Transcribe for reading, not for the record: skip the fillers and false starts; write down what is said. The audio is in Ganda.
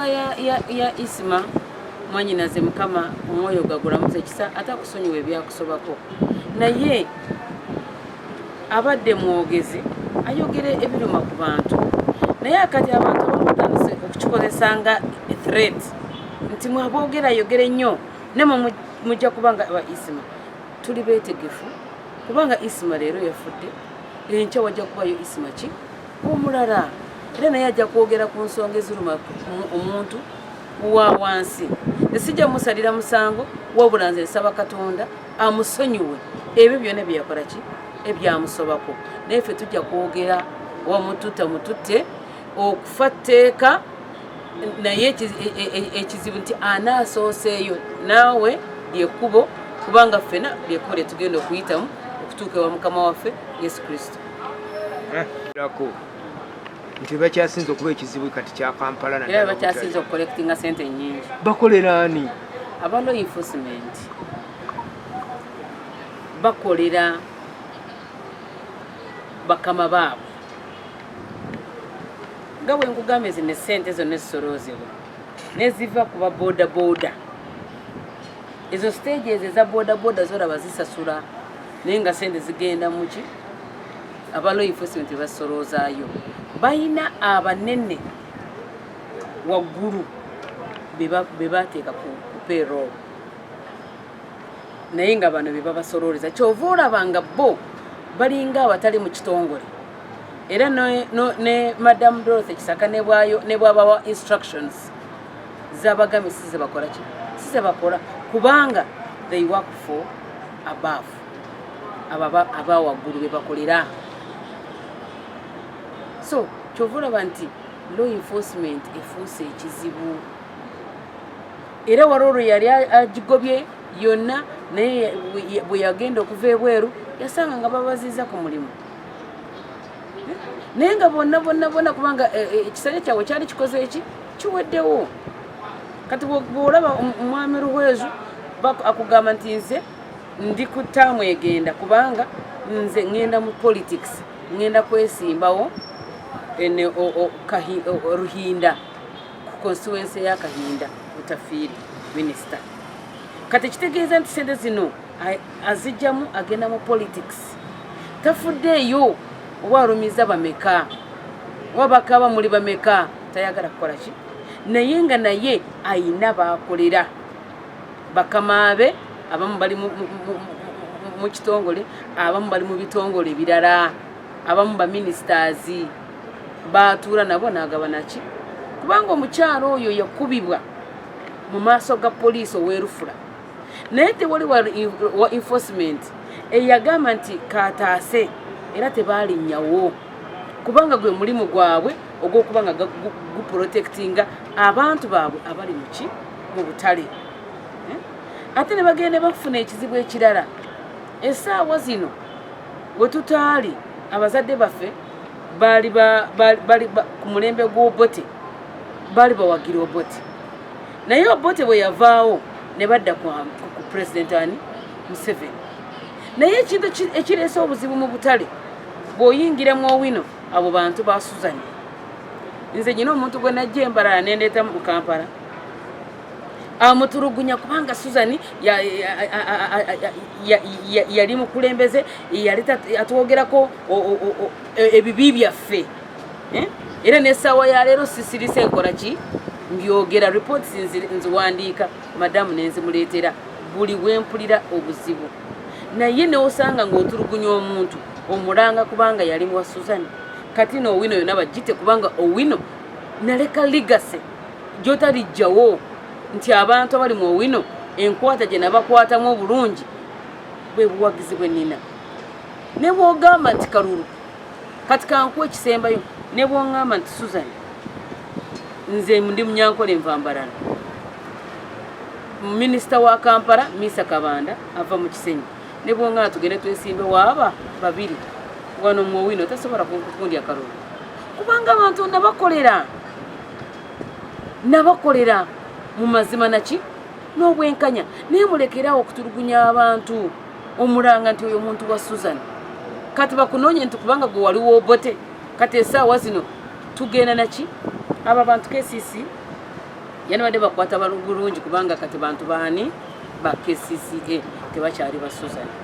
ensonga ya Isma mwanyinaze mukama omwoyo gagulamuze kisa atakusonyiwa ebyakusobako naye abadde mwogezi ayogere ebiruma ku bantu naye akati abantu bamutandise okukikozesanga threat nti mwabogera ayogere nnyo nemwe mujja kubanga aba Isma tuli beetegefu kubanga Isma leero yafudde enkya wajja kubayo Isma ki omulala era naye ajja kwogera ku nsonga eziruma omuntu wa wansi nesijja musalira musango wabula nze nsaba Katonda amusonyiwe ebyo byonna byeyakola ki ebyamusobako naye ffe tujja kwogera wamututa mututte okufa tteeka naye ekizibu nti anaasooseeyo naawe lyekkubo kubanga ffena lyekkubo lye tugenda okuyitamu okutuuka ewa mukama waffe Yesu Kristo. Nti bakyasinze okuba ekizibu kati kya Kampala na era bakyasinze okukolektinga sente nnyingi. Bakolera ani? Aba law enforcement bakolera bakama baabo nga bwe nkugamba zino essente zonna ezisoloozebwa neziva ku baboodabooda ezo stages eza boodabooda zoraba zisasula naye nga sente zigenda muki aba law enforcement basoloozaayo bayina abanene waggulu be bateeka ku payroll naye nga bano be babasolooleza kyova olabanga bo balinga abatali mu kitongole era ne Madam Dorothy Kisaka ne bwabawa instructions z'abagambi size bakola ki size bakola kubanga they work for above aba waggulu be bakolera. So kyova olaba nti law enforcement efuuse ekizibu era walolo yali agigobye yonna naye bwe yagenda okuva ebweru yasanga nga babaziza ku mulimu naye nga bonna kubanga ekisanja kyabwe kyali kikoze eki kiweddewo kati bw'olaba omwami Ruhwezu akugamba nti nze ndi ku ttaamu egenda kubanga nze ngenda mu politics ngenda kwesimbawo Ruhinda ku constituency ya Kahinda Butafiiri minister kati kitegeeza nti sente zino azijjamu agenda mu politics tafuddeeyo oba alumiza bameka wabakaba muli bameka tayagala kukola ki naye nga naye ayina bakolera bakamaabe abamu bali mu kitongole abamu bali mu bitongole birala abamu ba ministers batuula nabo n'agabana ki kubanga omukyalo oyo yakubibwa mu maaso ga poliisi owerufula naye tewali wa enforcement eyagamba nti kataase era tebalinnyawo kubanga gwe mulimu gwabwe ogw'okubanga guprotectinga abantu baabwe abali muki mu butale ate ne bagenda bafuna ekizibu ekirala essaawa zino we tutaali abazadde baffe bali ku mulembe gw'obote bali bawagira obote naye obote bwe yavaawo ne badda ku president ani Museveni naye ekintu ekireese obuzibu mu butale bw'oyingira mu Owino abo bantu ba Suzan nze nyina omuntu gwe najja embalala nendeeta mu Kampala amutulugunya kubanga Suzan yali mukulembeze yali atwogerako ebibi byaffe era n'essaawa ya leero sisirise enkola ki mbyogera reports nziwandiika madamu nenzimuleetera buli wempulira obuzibu naye neosanga ng'otulugunya omuntu omulanga kubanga yali wa Suzan kati no Owino yonna bagite kubanga Owino naleka legacy gyotalijjawo nti abantu abali mu Owino enkwata gye nabakwatamu obulungi bwe buwagizi bwe nina ne bw'ogamba nti kalulu kati kankuwa ekisembayo ne bw'ongamba nti Suzan nze ndi munyankole envambalano minisita wa Kampala Misa Kabanda ava mu Kisenyi ne bw'ongamba tugende twesimbe waaba babiri wano mu Owino tasobola kunkundya kalulu kubanga abantu nabakolera mu mazima naki n'obwenkanya naye mulekerawo okutulugunya abantu omulanga nti oyo omuntu wa Suzan kati bakunoonye nti kubanga gwe waliwo obote kati essaawa zino tugenda naki abo abantu KCC yanibadde bakwata bulungi kubanga kati bantu baani ba KCCA tebakyali ba Suzan.